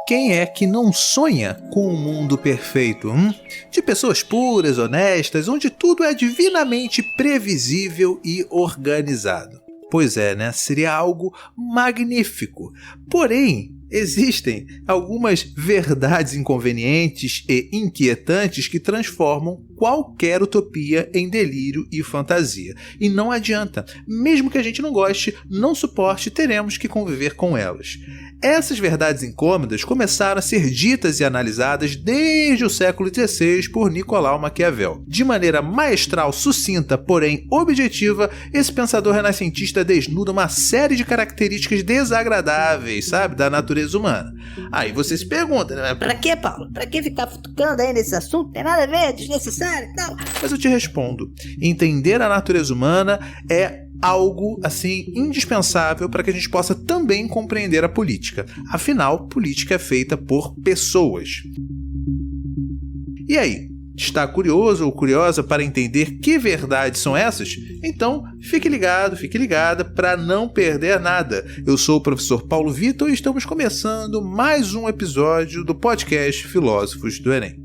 Quem é que não sonha com um mundo perfeito? De pessoas puras, honestas, onde tudo é divinamente previsível e organizado. Pois é, né? Seria algo magnífico. Porém, existem algumas verdades inconvenientes e inquietantes que transformam qualquer utopia em delírio e fantasia. E não adianta. Mesmo que a gente não goste, não suporte, teremos que conviver com elas. Essas verdades incômodas começaram a ser ditas e analisadas desde o século XVI por Nicolau Maquiavel. De maneira maestral, sucinta, porém objetiva, esse pensador renascentista desnuda uma série de características desagradáveis, sabe, da natureza humana. Aí você se pergunta, né? Pra quê, Paulo? Pra que ficar futucando aí nesse assunto? Tem nada a ver, desnecessário e tal. Mas eu te respondo. Entender a natureza humana é algo, assim, indispensável para que a gente possa também compreender a política. Afinal, política é feita por pessoas. E aí? Está curioso ou curiosa para entender que verdades são essas? Então, fique ligado, fique ligada para não perder nada. Eu sou o professor Paulo Vitor e estamos começando mais um episódio do podcast Filósofos do Enem.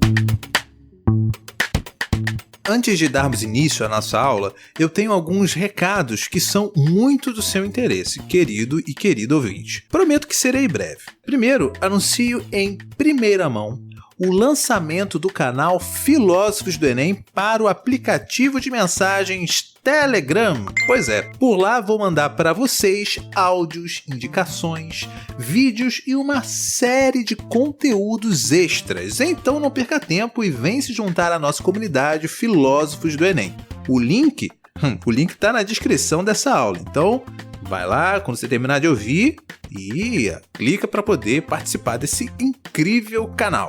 Antes de darmos início à nossa aula, eu tenho alguns recados que são muito do seu interesse, querido e querido ouvinte. Prometo que serei breve. Primeiro, anuncio em primeira mão o lançamento do canal Filósofos do Enem para o aplicativo de mensagens Telegram. Pois é, por lá vou mandar para vocês áudios, indicações, vídeos e uma série de conteúdos extras. Então não perca tempo e vem se juntar à nossa comunidade Filósofos do Enem. O link está na descrição dessa aula. Então vai lá quando você terminar de ouvir e clica para poder participar desse incrível canal.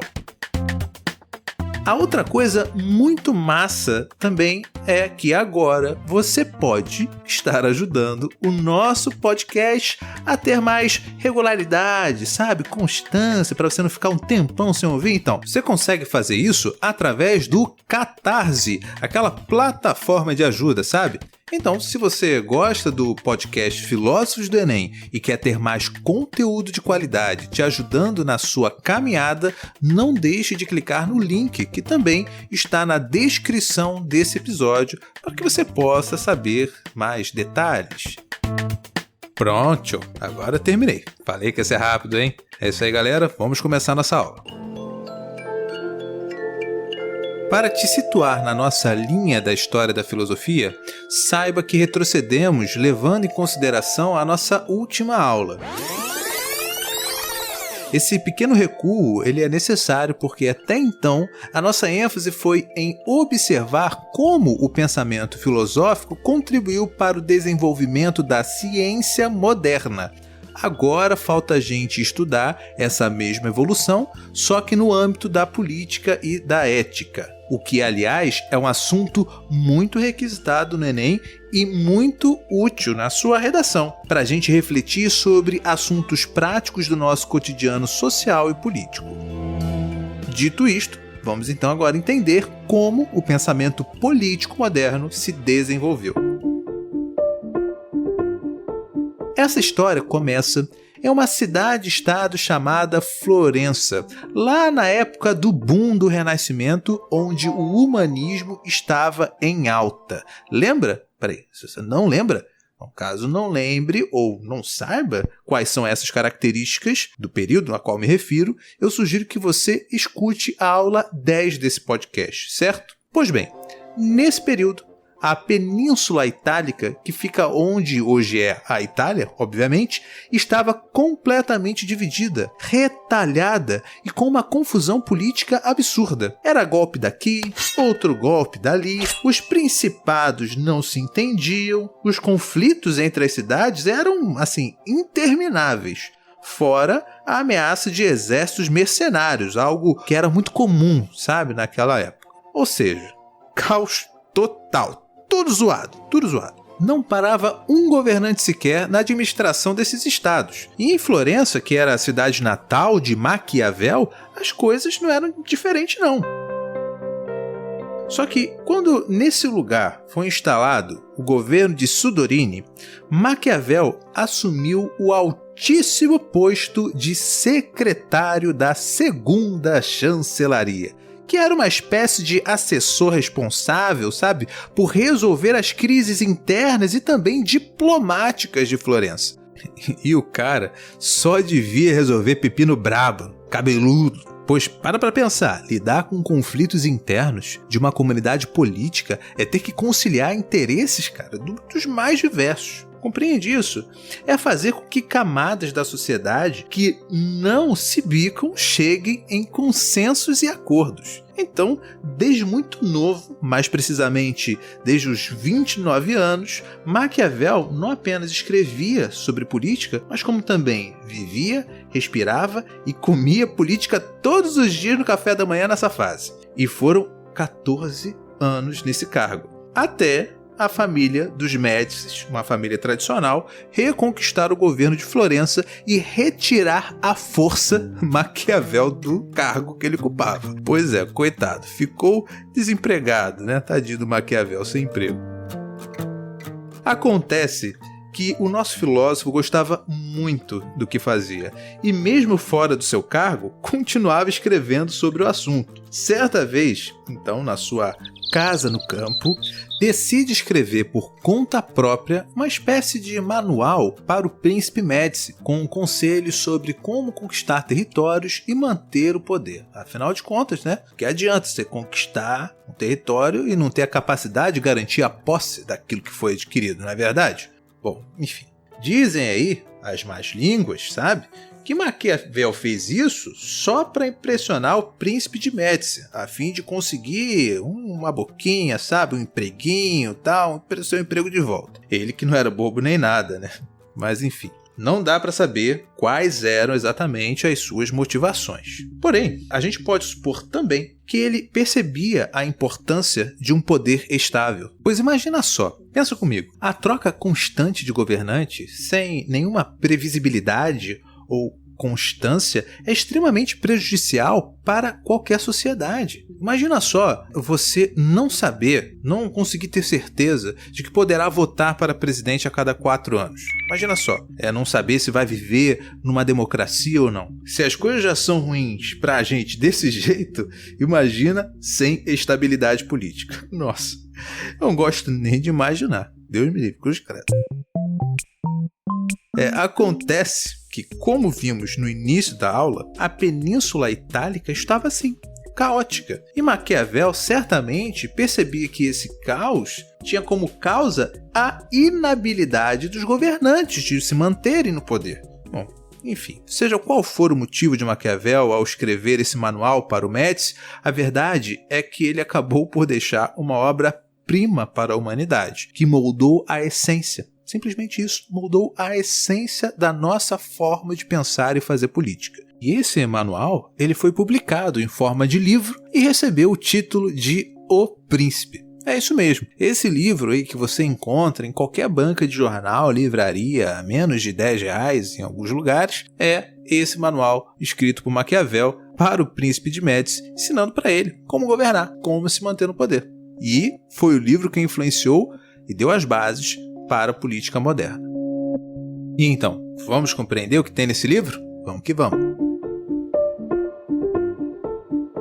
A outra coisa muito massa também é que agora você pode estar ajudando o nosso podcast a ter mais regularidade, sabe? Constância, para você não ficar um tempão sem ouvir. Então, você consegue fazer isso através do Catarse, aquela plataforma de ajuda, sabe? Então, se você gosta do podcast Filósofos do Enem e quer ter mais conteúdo de qualidade te ajudando na sua caminhada, não deixe de clicar no link que também está na descrição desse episódio para que você possa saber mais detalhes. Pronto, agora terminei. Falei que ia ser rápido, hein? É isso aí, galera. Vamos começar nossa aula. Para te situar na nossa linha da história da filosofia, saiba que retrocedemos levando em consideração a nossa última aula. Esse pequeno recuo ele é necessário porque até então a nossa ênfase foi em observar como o pensamento filosófico contribuiu para o desenvolvimento da ciência moderna. Agora falta a gente estudar essa mesma evolução, só que no âmbito da política e da ética. O que, aliás, é um assunto muito requisitado no Enem e muito útil na sua redação, para a gente refletir sobre assuntos práticos do nosso cotidiano social e político. Dito isto, vamos então agora entender como o pensamento político moderno se desenvolveu. Essa história começa em uma cidade-estado chamada Florença, lá na época do boom do Renascimento, onde o humanismo estava em alta. Lembra? Peraí, se você não lembra, caso não lembre ou não saiba quais são essas características do período a qual me refiro, eu sugiro que você escute a aula 10 desse podcast, certo? Pois bem, nesse período, a Península Itálica, que fica onde hoje é a Itália, obviamente, estava completamente dividida, retalhada e com uma confusão política absurda. Era golpe daqui, outro golpe dali, os principados não se entendiam, os conflitos entre as cidades eram, assim, intermináveis. Fora a ameaça de exércitos mercenários, algo que era muito comum, sabe, naquela época. Ou seja, caos total. Tudo zoado. Não parava um governante sequer na administração desses estados. E em Florença, que era a cidade natal de Maquiavel, as coisas não eram diferentes não. Só que, quando nesse lugar foi instalado o governo de Sudorini, Maquiavel assumiu o altíssimo altíssimo posto de secretário da segunda chancelaria, que era uma espécie de assessor responsável, sabe, por resolver as crises internas e também diplomáticas de Florença. E o cara só devia resolver pepino brabo, cabeludo. Pois, para pensar, lidar com conflitos internos de uma comunidade política é ter que conciliar interesses, cara, dos mais diversos. Compreende isso? É fazer com que camadas da sociedade que não se bicam cheguem em consensos e acordos. Então, desde muito novo, mais precisamente desde os 29 anos, Maquiavel não apenas escrevia sobre política, mas como também vivia, respirava e comia política todos os dias no café da manhã nessa fase. E foram 14 anos nesse cargo. Até a família dos Médicis, uma família tradicional, reconquistar o governo de Florença e retirar à força Maquiavel do cargo que ele ocupava. Pois é, coitado, ficou desempregado, né? Tadinho do Maquiavel, sem emprego. Acontece que o nosso filósofo gostava muito do que fazia e, mesmo fora do seu cargo, continuava escrevendo sobre o assunto. Certa vez, então, na sua casa no campo, decide escrever por conta própria uma espécie de manual para o príncipe Médici, com conselhos sobre como conquistar territórios e manter o poder. Afinal de contas, né? Que adianta você conquistar um território e não ter a capacidade de garantir a posse daquilo que foi adquirido, não é verdade? Bom, enfim, dizem aí as más línguas, sabe, que Maquiavel fez isso só para impressionar o príncipe de Médici, a fim de conseguir uma boquinha, sabe, um empreguinho, tal, seu emprego de volta. Ele que não era bobo nem nada, né? Mas enfim, não dá para saber quais eram exatamente as suas motivações. Porém, a gente pode supor também que ele percebia a importância de um poder estável. Pois imagina só, pensa comigo, a troca constante de governante, sem nenhuma previsibilidade ou constância, é extremamente prejudicial para qualquer sociedade. Imagina só você não saber, não conseguir ter certeza de que poderá votar para presidente a cada 4 anos. Imagina só, não saber se vai viver numa democracia ou não. Se as coisas já são ruins para a gente desse jeito, imagina sem estabilidade política. Nossa, eu não gosto nem de imaginar. Deus me livre, cruz credo. Acontece que, como vimos no início da aula, a Península Itálica estava assim, caótica. E Maquiavel certamente percebia que esse caos tinha como causa a inabilidade dos governantes de se manterem no poder. Bom, enfim, seja qual for o motivo de Maquiavel ao escrever esse manual para o Médici, a verdade é que ele acabou por deixar uma obra-prima para a humanidade, que moldou a essência. Simplesmente isso, moldou a essência da nossa forma de pensar e fazer política. E esse manual, ele foi publicado em forma de livro e recebeu o título de O Príncipe. É isso mesmo, esse livro aí que você encontra em qualquer banca de jornal, livraria, a menos de R$10 em alguns lugares, é esse manual escrito por Maquiavel para o príncipe de Médici, ensinando para ele como governar, como se manter no poder. E foi o livro que influenciou e deu as bases para a política moderna. E então, vamos compreender o que tem nesse livro? Vamos que vamos!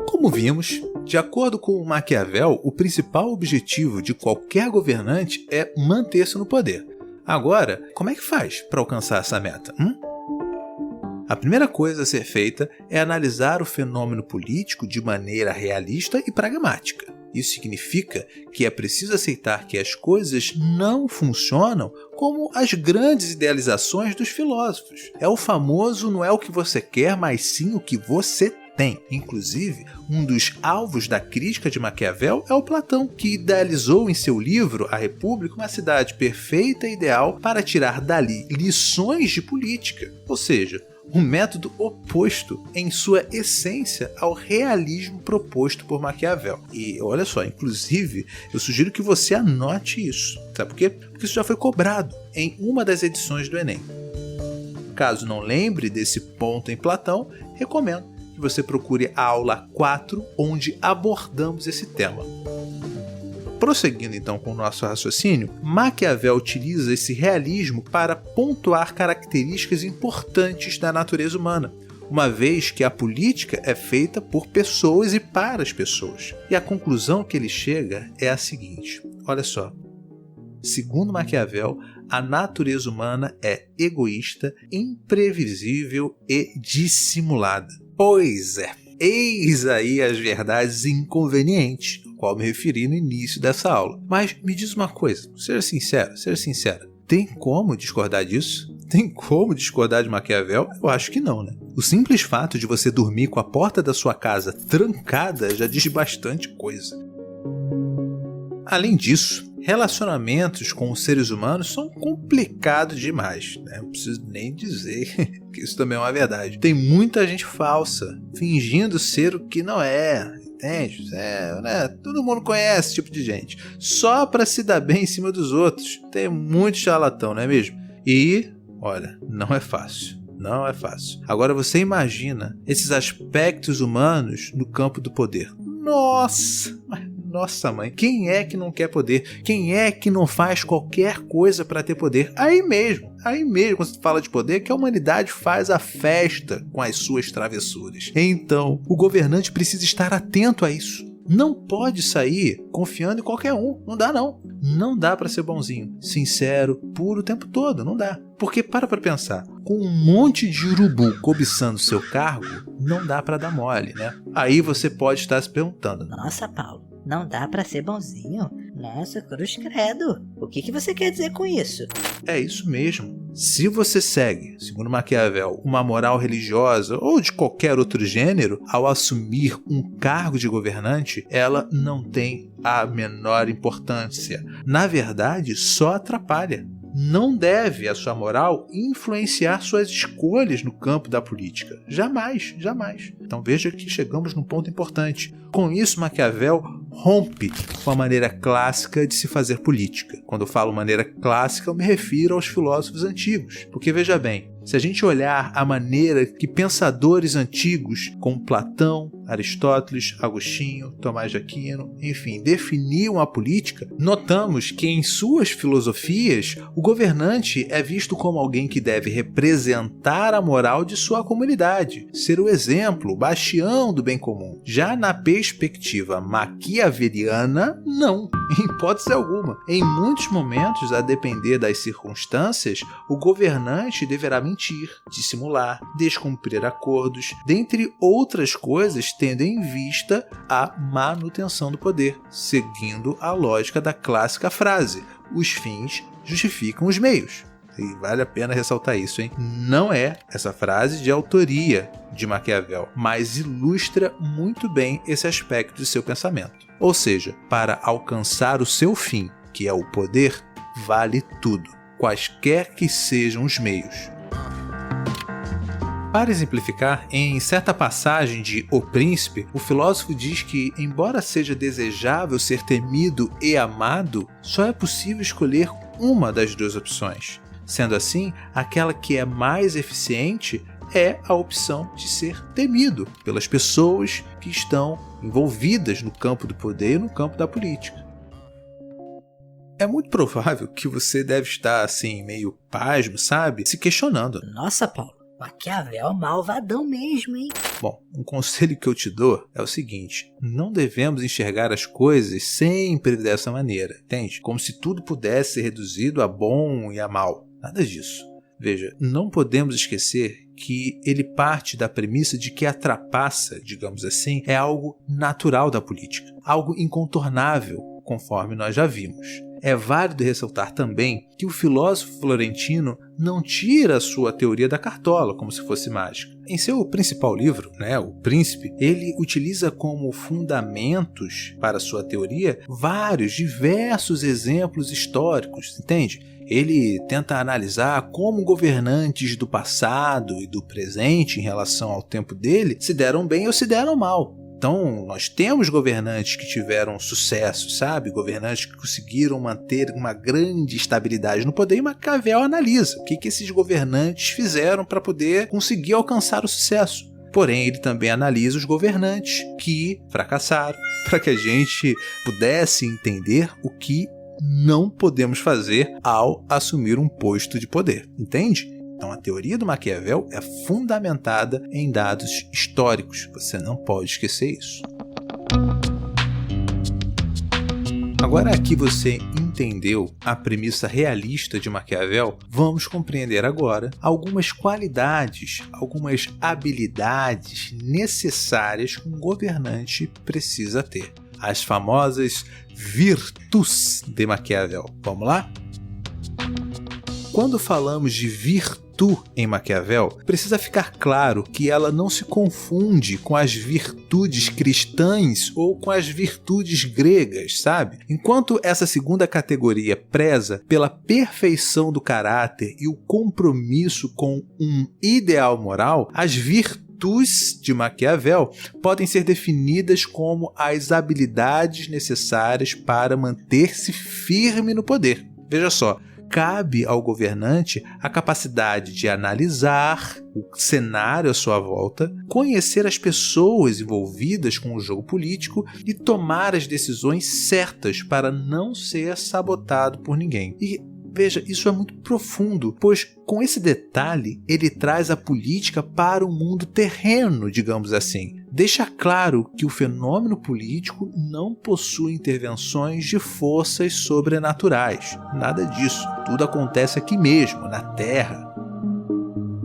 Como vimos, de acordo com Maquiavel, o principal objetivo de qualquer governante é manter-se no poder. Agora, como é que faz para alcançar essa meta? A primeira coisa a ser feita é analisar o fenômeno político de maneira realista e pragmática. Isso significa que é preciso aceitar que as coisas não funcionam como as grandes idealizações dos filósofos. É o famoso não é o que você quer, mas sim o que você tem. Inclusive, um dos alvos da crítica de Maquiavel é o Platão, que idealizou em seu livro A República uma cidade perfeita e ideal para tirar dali lições de política. Ou seja, um método oposto em sua essência ao realismo proposto por Maquiavel. E olha só, inclusive, eu sugiro que você anote isso. Sabe por quê? Porque isso já foi cobrado em uma das edições do Enem. Caso não lembre desse ponto em Platão, recomendo que você procure a aula 4, onde abordamos esse tema. Prosseguindo então com o nosso raciocínio, Maquiavel utiliza esse realismo para pontuar características importantes da natureza humana, uma vez que a política é feita por pessoas e para as pessoas. E a conclusão que ele chega é a seguinte, olha só. Segundo Maquiavel, a natureza humana é egoísta, imprevisível e dissimulada. Pois é, eis aí as verdades inconvenientes, ao qual me referi no início dessa aula. Mas me diz uma coisa, seja sincera, tem como discordar disso? Tem como discordar de Maquiavel? Eu acho que não, né? O simples fato de você dormir com a porta da sua casa trancada já diz bastante coisa. Além disso, relacionamentos com os seres humanos são complicados demais, né? Não preciso nem dizer que isso também é uma verdade. Tem muita gente falsa, fingindo ser o que não é, entende? Né? Todo mundo conhece esse tipo de gente, só para se dar bem em cima dos outros. Tem muito charlatão, não é mesmo? E, olha, não é fácil. Não é fácil. Agora você imagina esses aspectos humanos no campo do poder. Nossa mãe, quem é que não quer poder? Quem é que não faz qualquer coisa para ter poder? Aí mesmo, quando se fala de poder, que a humanidade faz a festa com as suas travessuras. Então, o governante precisa estar atento a isso. Não pode sair confiando em qualquer um. Não dá, não. Não dá para ser bonzinho, sincero, puro o tempo todo. Não dá. Porque para pensar, com um monte de urubu cobiçando seu cargo, não dá para dar mole, né? Aí você pode estar se perguntando: Nossa, Paulo, não dá pra ser bonzinho? Nossa, cruz credo. O que você quer dizer com isso? É isso mesmo. Se você segue, segundo Maquiavel, uma moral religiosa ou de qualquer outro gênero, ao assumir um cargo de governante, ela não tem a menor importância. Na verdade, só atrapalha. Não deve a sua moral influenciar suas escolhas no campo da política. Jamais, jamais. Então veja que chegamos num ponto importante. Com isso, Maquiavel rompe com a maneira clássica de se fazer política. Quando eu falo maneira clássica, eu me refiro aos filósofos antigos. Porque veja bem, se a gente olhar a maneira que pensadores antigos, como Platão, Aristóteles, Agostinho, Tomás de Aquino, enfim, definiam a política, notamos que em suas filosofias o governante é visto como alguém que deve representar a moral de sua comunidade, ser o exemplo, o bastião do bem comum. Já na perspectiva maquiaveliana, não, em hipótese alguma. Em muitos momentos, a depender das circunstâncias, o governante deverá mentir, dissimular, descumprir acordos, dentre outras coisas, tendo em vista a manutenção do poder, seguindo a lógica da clássica frase: os fins justificam os meios. E vale a pena ressaltar isso, hein? Não é essa frase de autoria de Maquiavel, mas ilustra muito bem esse aspecto de seu pensamento. Ou seja, para alcançar o seu fim, que é o poder, vale tudo, quaisquer que sejam os meios. Para exemplificar, em certa passagem de O Príncipe, o filósofo diz que, embora seja desejável ser temido e amado, só é possível escolher uma das duas opções. Sendo assim, aquela que é mais eficiente é a opção de ser temido pelas pessoas que estão envolvidas no campo do poder e no campo da política. É muito provável que você deve estar assim, meio pasmo, sabe? Se questionando. Nossa, Paulo, Maquiavel é malvadão mesmo, hein? Bom, um conselho que eu te dou é o seguinte: não devemos enxergar as coisas sempre dessa maneira, entende? Como se tudo pudesse ser reduzido a bom e a mal. Nada disso. Veja, não podemos esquecer que ele parte da premissa de que a trapaça, digamos assim, é algo natural da política, algo incontornável, conforme nós já vimos. É válido ressaltar também que o filósofo florentino não tira a sua teoria da cartola, como se fosse mágica. Em seu principal livro, O Príncipe, ele utiliza como fundamentos para sua teoria diversos exemplos históricos, entende? Ele tenta analisar como governantes do passado e do presente em relação ao tempo dele se deram bem ou se deram mal. Então, nós temos governantes que tiveram sucesso, sabe? Governantes que conseguiram manter uma grande estabilidade no poder, e Maquiavel analisa o que esses governantes fizeram para poder conseguir alcançar o sucesso. Porém, ele também analisa os governantes que fracassaram, para que a gente pudesse entender o que não podemos fazer ao assumir um posto de poder, entende? Então a teoria do Maquiavel é fundamentada em dados históricos, você não pode esquecer isso. Agora que você entendeu a premissa realista de Maquiavel, vamos compreender agora algumas qualidades, algumas habilidades necessárias que um governante precisa ter. As famosas virtus de Maquiavel. Vamos lá? Quando falamos de virtu em Maquiavel, precisa ficar claro que ela não se confunde com as virtudes cristãs ou com as virtudes gregas, sabe? Enquanto essa segunda categoria preza pela perfeição do caráter e o compromisso com um ideal moral, as virtudes de Maquiavel podem ser definidas como as habilidades necessárias para manter-se firme no poder. Veja só, cabe ao governante a capacidade de analisar o cenário à sua volta, conhecer as pessoas envolvidas com o jogo político e tomar as decisões certas para não ser sabotado por ninguém. E veja, isso é muito profundo, pois com esse detalhe ele traz a política para o mundo terreno, digamos assim. Deixa claro que o fenômeno político não possui intervenções de forças sobrenaturais. Nada disso. Tudo acontece aqui mesmo, na Terra.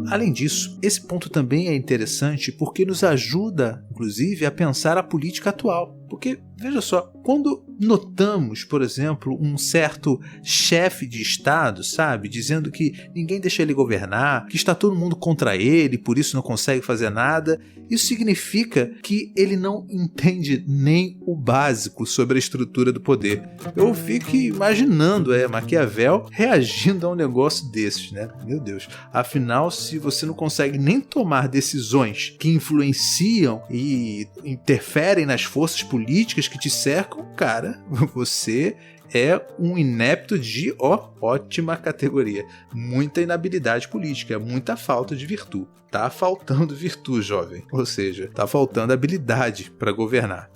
Além disso, esse ponto também é interessante porque nos ajuda, inclusive, a pensar a política atual. Porque, veja só, quando notamos, por exemplo, um certo chefe de Estado, sabe, dizendo que ninguém deixa ele governar, que está todo mundo contra ele, por isso não consegue fazer nada, isso significa que ele não entende nem o básico sobre a estrutura do poder. Eu fico imaginando Maquiavel reagindo a um negócio desses, né? Meu Deus. Afinal, se você não consegue nem tomar decisões que influenciam e interferem nas forças políticas que te cercam, cara, você é um inepto de ótima categoria. Muita inabilidade política, muita falta de virtude. Tá faltando virtude, jovem. Ou seja, tá faltando habilidade para governar.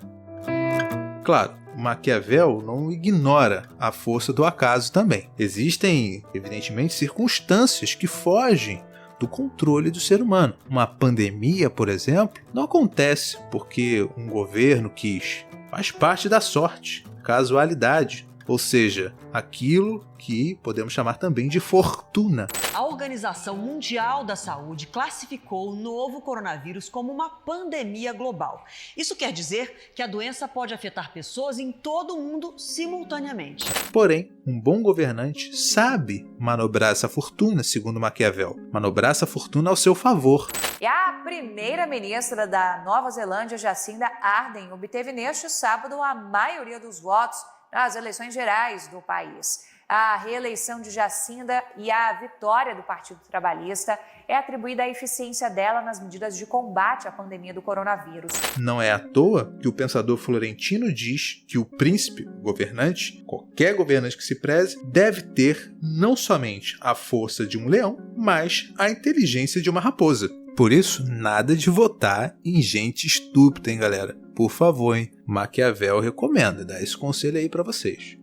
Claro, Maquiavel não ignora a força do acaso também. Existem, evidentemente, circunstâncias que fogem do controle do ser humano. Uma pandemia, por exemplo, não acontece porque um governo quis. Faz parte da sorte, casualidade, ou seja, aquilo que podemos chamar também de fortuna. A Organização Mundial da Saúde classificou o novo coronavírus como uma pandemia global. Isso quer dizer que a doença pode afetar pessoas em todo o mundo simultaneamente. Porém, um bom governante sabe manobrar essa fortuna, segundo Maquiavel. Manobrar essa fortuna ao seu favor. E a primeira-ministra da Nova Zelândia, Jacinda Ardern, obteve neste sábado a maioria dos votos nas eleições gerais do país. A reeleição de Jacinda e a vitória do Partido Trabalhista é atribuída à eficiência dela nas medidas de combate à pandemia do coronavírus. Não é à toa que o pensador florentino diz que o príncipe, o governante, qualquer governante que se preze, deve ter não somente a força de um leão, mas a inteligência de uma raposa. Por isso, nada de votar em gente estúpida, hein, galera? Por favor, hein? Maquiavel recomenda, dá esse conselho aí pra vocês.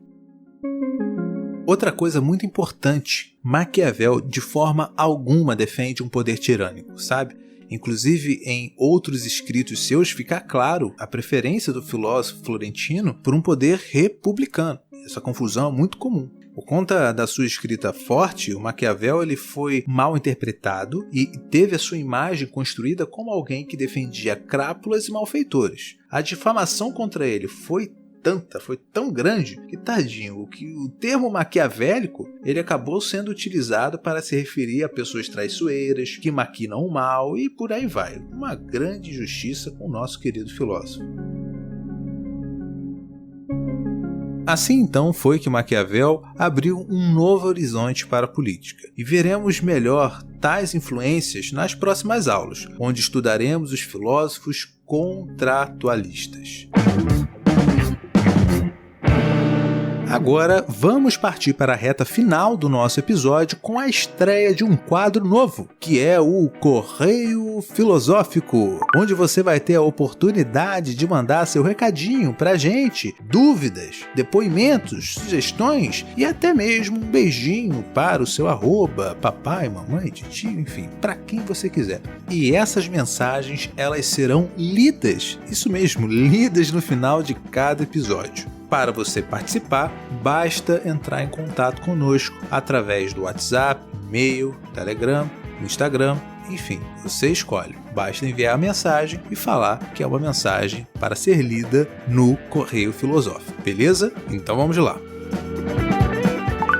Outra coisa muito importante, Maquiavel de forma alguma defende um poder tirânico, sabe? Inclusive, em outros escritos seus fica claro a preferência do filósofo florentino por um poder republicano. Essa confusão é muito comum. Por conta da sua escrita forte, o Maquiavel ele foi mal interpretado e teve a sua imagem construída como alguém que defendia crápulas e malfeitores. A difamação contra ele foi tão grande que, tadinho, o termo maquiavélico ele acabou sendo utilizado para se referir a pessoas traiçoeiras, que maquinam o mal e por aí vai. Uma grande injustiça com o nosso querido filósofo. Assim então foi que Maquiavel abriu um novo horizonte para a política, e veremos melhor tais influências nas próximas aulas, onde estudaremos os filósofos contratualistas. Agora vamos partir para a reta final do nosso episódio com a estreia de um quadro novo, que é o Correio Filosófico, onde você vai ter a oportunidade de mandar seu recadinho pra gente, dúvidas, depoimentos, sugestões e até mesmo um beijinho para o seu @ papai, mamãe, titio, enfim, para quem você quiser. E essas mensagens, elas serão lidas, isso mesmo, lidas no final de cada episódio. Para você participar, basta entrar em contato conosco através do WhatsApp, e-mail, Telegram, Instagram, enfim, você escolhe. Basta enviar a mensagem e falar que é uma mensagem para ser lida no Correio Filosófico, beleza? Então vamos lá.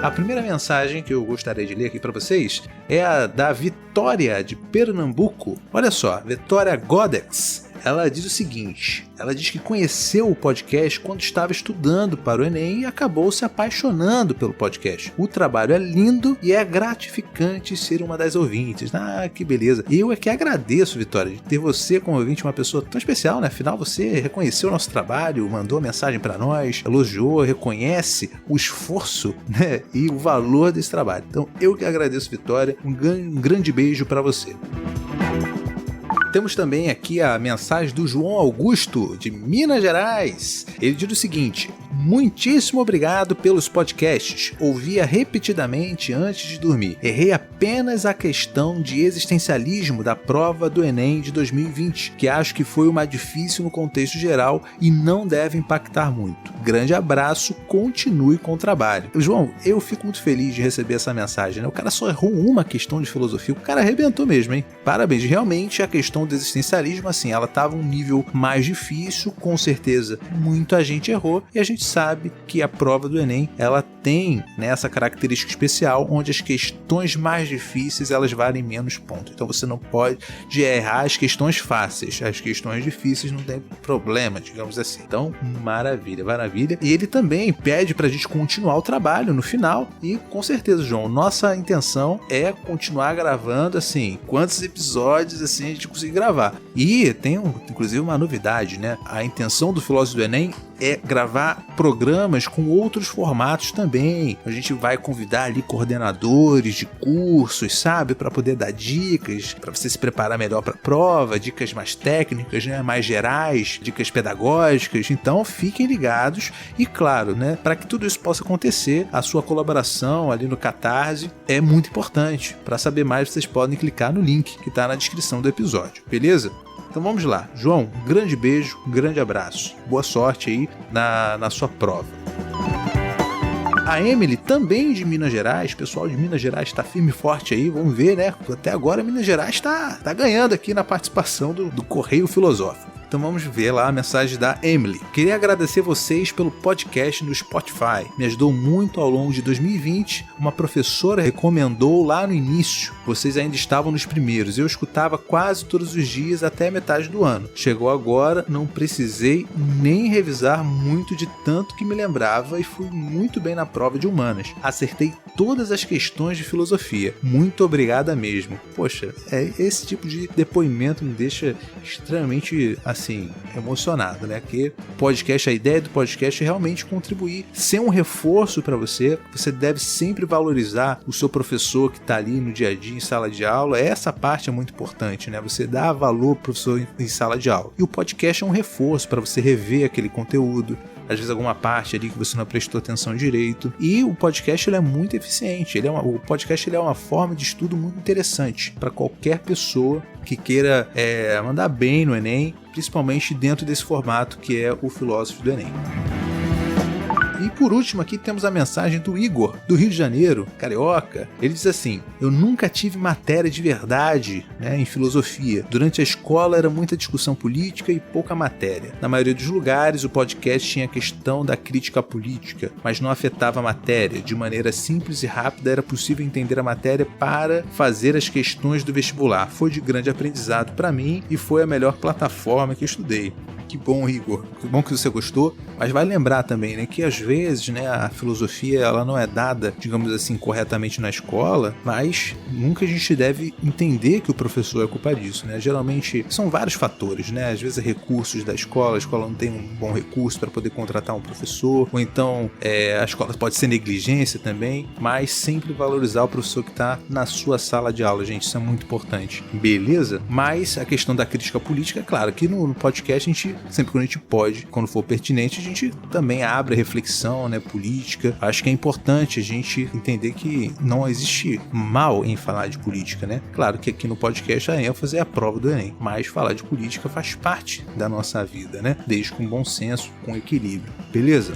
A primeira mensagem que eu gostaria de ler aqui para vocês é a da Vitória de Pernambuco. Olha só, Vitória Godex. Ela diz o seguinte, ela diz que conheceu o podcast quando estava estudando para o Enem e acabou se apaixonando pelo podcast. O trabalho é lindo e é gratificante ser uma das ouvintes. Ah, que beleza. Eu é que agradeço, Vitória, de ter você como ouvinte, uma pessoa tão especial, né? Afinal, você reconheceu o nosso trabalho, mandou mensagem para nós, elogiou, reconhece o esforço, né? E o valor desse trabalho. Então, eu que agradeço, Vitória. Um grande beijo para você. Temos também aqui a mensagem do João Augusto, de Minas Gerais. Ele diz o seguinte: muitíssimo obrigado pelos podcasts. Ouvia repetidamente antes de dormir. Errei apenas a questão de existencialismo da prova do Enem de 2020, que acho que foi uma difícil no contexto geral e não deve impactar muito. Grande abraço, continue com o trabalho. João, eu fico muito feliz de receber essa mensagem, né? O cara só errou uma questão de filosofia, o cara arrebentou mesmo, hein? Parabéns, realmente a questão do existencialismo, assim, ela estava um nível mais difícil, com certeza muita gente errou, e a gente sabe que a prova do Enem, ela tem, né, essa característica especial, onde as questões mais difíceis, elas valem menos pontos. Então você não pode errar as questões fáceis, as questões difíceis não tem problema, digamos assim. Então, maravilha, maravilha. E ele também pede pra gente continuar o trabalho no final, e com certeza, João, nossa intenção é continuar gravando, assim, quantos episódios, assim, a gente conseguir gravar. E tem, inclusive, uma novidade, né? A intenção do Filósofo do Enem é gravar programas com outros formatos também. A gente vai convidar ali coordenadores de cursos, sabe? Para poder dar dicas, para você se preparar melhor para a prova, dicas mais técnicas, né? Mais gerais, dicas pedagógicas. Então, fiquem ligados e, claro, né? Para que tudo isso possa acontecer, a sua colaboração ali no Catarse é muito importante. Para saber mais, vocês podem clicar no link que está na descrição do episódio, beleza? Então vamos lá. João, um grande beijo, um grande abraço. Boa sorte aí na sua prova. A Emily, também de Minas Gerais, o pessoal de Minas Gerais está firme e forte aí, vamos ver, né? Até agora Minas Gerais está ganhando aqui na participação do Correio Filosófico. Então vamos ver lá a mensagem da Emily. Queria agradecer vocês pelo podcast no Spotify. Me ajudou muito ao longo de 2020. Uma professora recomendou lá no início. Vocês ainda estavam nos primeiros. Eu escutava quase todos os dias até a metade do ano. Chegou agora, não precisei nem revisar muito de tanto que me lembrava e fui muito bem na prova de humanas. Acertei todas as questões de filosofia. Muito obrigada mesmo. Poxa, esse tipo de depoimento me deixa extremamente assim, emocionado, né? Que podcast, a ideia do podcast é realmente contribuir, ser um reforço para você. Você deve sempre valorizar o seu professor que está ali no dia a dia em sala de aula. Essa parte é muito importante, né? Você dá valor pro professor em sala de aula. E o podcast é um reforço para você rever aquele conteúdo. Às vezes alguma parte ali que você não prestou atenção direito. E o podcast ele é muito eficiente. O podcast ele é uma forma de estudo muito interessante para qualquer pessoa que queira mandar bem no Enem, principalmente dentro desse formato que é o Filósofo do Enem. E por último aqui temos a mensagem do Igor, do Rio de Janeiro, carioca. Ele diz assim: eu nunca tive matéria de verdade, né, em filosofia. Durante a escola era muita discussão política e pouca matéria. Na maioria dos lugares o podcast tinha a questão da crítica política, mas não afetava a matéria. De maneira simples e rápida era possível entender a matéria para fazer as questões do vestibular. Foi de grande aprendizado para mim e foi a melhor plataforma que eu estudei. Que bom, Igor. Que bom que você gostou. Mas vai lembrar também, né, que às vezes, né, a filosofia ela não é dada, digamos assim, corretamente na escola, mas nunca a gente deve entender que o professor é culpa disso, né? Geralmente são vários fatores, né? Às vezes é recursos da escola, a escola não tem um bom recurso para poder contratar um professor, ou então a escola pode ser negligência também, mas sempre valorizar o professor que está na sua sala de aula, gente, isso é muito importante. Beleza? Mas a questão da crítica política, é claro, que no podcast a gente, sempre que a gente pode, quando for pertinente, a gente também abre a reflexão, né, política. Acho que é importante a gente entender que não existe mal em falar de política, né? Claro que aqui no podcast a ênfase é a prova do Enem, mas falar de política faz parte da nossa vida, né? Desde com bom senso, com equilíbrio. Beleza?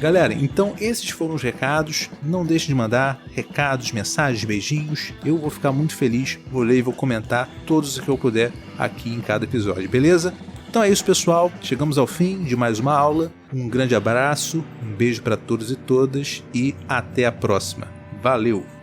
Galera, então esses foram os recados. Não deixe de mandar recados, mensagens, beijinhos. Eu vou ficar muito feliz, vou ler e vou comentar todos os que eu puder aqui em cada episódio, beleza? Então é isso, pessoal. Chegamos ao fim de mais uma aula. Um grande abraço, um beijo para todos e todas e até a próxima. Valeu!